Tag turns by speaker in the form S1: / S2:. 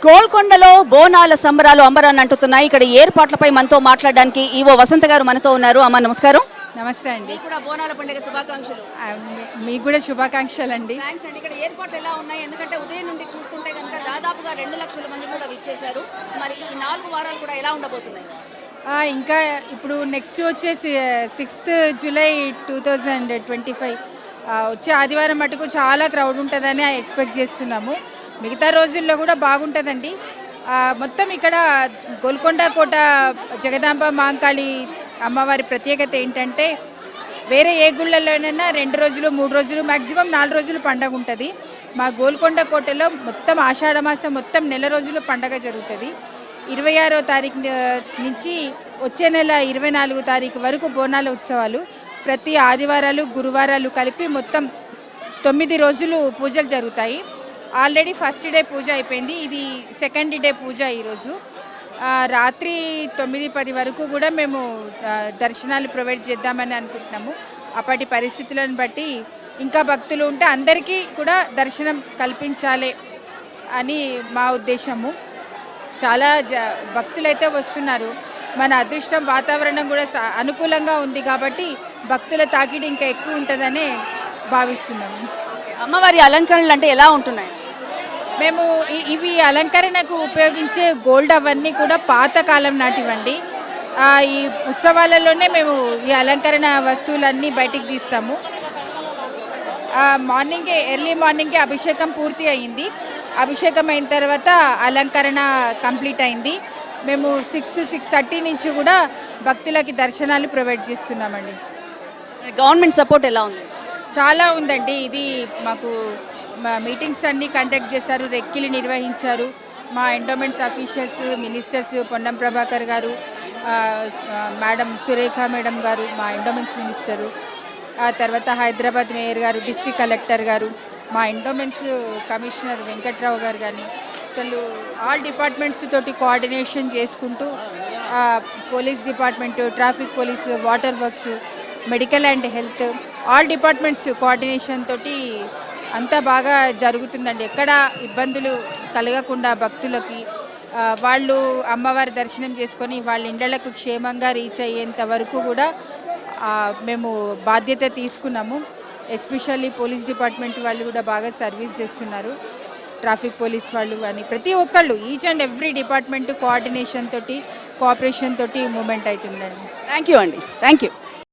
S1: గోల్కొండలో బోనాల సంబరాలు అంబరాన్ని అంటున్నాయి. ఇక్కడ ఏర్పాట్లపై మనతో మాట్లాడడానికి ఈవో వసంత గారు మనతో ఉన్నారు. అమ్మ నమస్కారం.
S2: నమస్తే అండి.
S1: కూడా బోనాల పండుగ శుభాకాంక్షలు.
S2: మీకు కూడా శుభాకాంక్షలు అండి.
S1: థ్యాంక్స్ అండి. ఇక్కడ ఏర్పాట్లు ఎలా ఉన్నాయి? ఎందుకంటే ఉదయం నుండి చూస్తుంటే కనుక దాదాపుగా 2 లక్షల మంది కూడా విచ్చేశారు. మరి ఈ 4 వారాలు కూడా ఎలా ఉండబోతున్నాయి?
S2: ఇంకా ఇప్పుడు నెక్స్ట్ వచ్చేసి 6th జూలై 2025 వచ్చే ఆదివారం మటుకు చాలా క్రౌడ్ ఉంటుందని ఎక్స్పెక్ట్ చేస్తున్నాము. మిగతా రోజుల్లో కూడా బాగుంటుందండి. మొత్తం ఇక్కడ గోల్కొండ కోట జగదాంబ మాంకాళి అమ్మవారి ప్రత్యేకత ఏంటంటే వేరే ఏ గుళ్ళలోనైనా 2 రోజులు 3 రోజులు మ్యాక్సిమం 4 రోజులు పండగ ఉంటుంది. మా గోల్కొండ కోటలో మొత్తం ఆషాఢ మాసం మొత్తం నెల రోజులు పండగ జరుగుతుంది. 26వ తారీఖు నుంచి వచ్చే నెల 24వ తారీఖు వరకు బోనాల ఉత్సవాలు. ప్రతి ఆదివారాలు గురువారాలు కలిపి మొత్తం 9 రోజులు పూజలు జరుగుతాయి. ఆల్రెడీ ఫస్ట్ డే పూజ అయిపోయింది. ఇది సెకండ్ డే పూజ ఈరోజు. రాత్రి 9-10 వరకు కూడా మేము దర్శనాలు ప్రొవైడ్ చేద్దామని అనుకుంటున్నాము. అప్పటి పరిస్థితులను బట్టి ఇంకా భక్తులు ఉంటే అందరికీ కూడా దర్శనం కల్పించాలి అని మా ఉద్దేశము. చాలా భక్తులైతే వస్తున్నారు. మన అదృష్టం వాతావరణం కూడా అనుకూలంగా ఉంది కాబట్టి భక్తుల తాకిడి ఇంకా ఎక్కువ ఉంటుందనే భావిస్తున్నాము.
S1: అమ్మవారి అలంకరణలు అంటే ఎలా ఉంటున్నాయి?
S2: మేము ఇవి అలంకరణకు ఉపయోగించే గోల్డ్ అవన్నీ కూడా పాతకాలం నాటివండి. ఈ ఉత్సవాలలోనే మేము ఈ అలంకరణ వస్తువులన్నీ బయటికి తీస్తాము. ఎర్లీ మార్నింగే అభిషేకం పూర్తి అయింది. అభిషేకం అయిన తర్వాత అలంకరణ కంప్లీట్ అయింది. మేము 6-6:30 నుంచి కూడా భక్తులకి దర్శనాలు ప్రొవైడ్ చేస్తున్నామండి.
S1: గవర్నమెంట్ సపోర్ట్ ఎలా ఉంది?
S2: చాలా ఉందండి. ఇది మాకు మీటింగ్స్ అన్నీ కండక్ట్ చేశారు, రెక్కిలు నిర్వహించారు. మా endowments officials, ministers Ponnam Prabhakar గారు, మేడం సురేఖ మేడం గారు మా ఎండోమెంట్స్ మినిస్టరు, ఆ తర్వాత హైదరాబాద్ మేయర్ గారు, డిస్ట్రిక్ట్ కలెక్టర్ గారు, మా ఎండోమెంట్స్ కమిషనర్ వెంకట్రావు గారు కానీ అసలు ఆల్ డిపార్ట్మెంట్స్ తోటి కోఆర్డినేషన్ చేసుకుంటూ police department, traffic police, water works, medical and health all departments coordination తోటి అంతా బాగా జరుగుతుందండి. ఎక్కడ ఇబ్బందులు కలగకుండా భక్తులకి వాళ్ళు అమ్మవారి దర్శనం చేసుకొని వాళ్ళ ఇళ్ళకు క్షేమంగా రీచ్ అయ్యేంత వరకు కూడా మేము బాధ్యత తీసుకున్నాము. ఎస్పెషల్లీ పోలీస్ డిపార్ట్మెంట్ వాళ్ళు కూడా బాగా సర్వీస్ చేస్తున్నారు. ట్రాఫిక్ పోలీస్ వాళ్ళు కానీ ప్రతి ఒక్కళ్ళు each and every department coordination తోటి కోఆపరేషన్ తోటి మూమెంట్ అవుతుందండి.
S1: థ్యాంక్ యూ అండి. Thank you.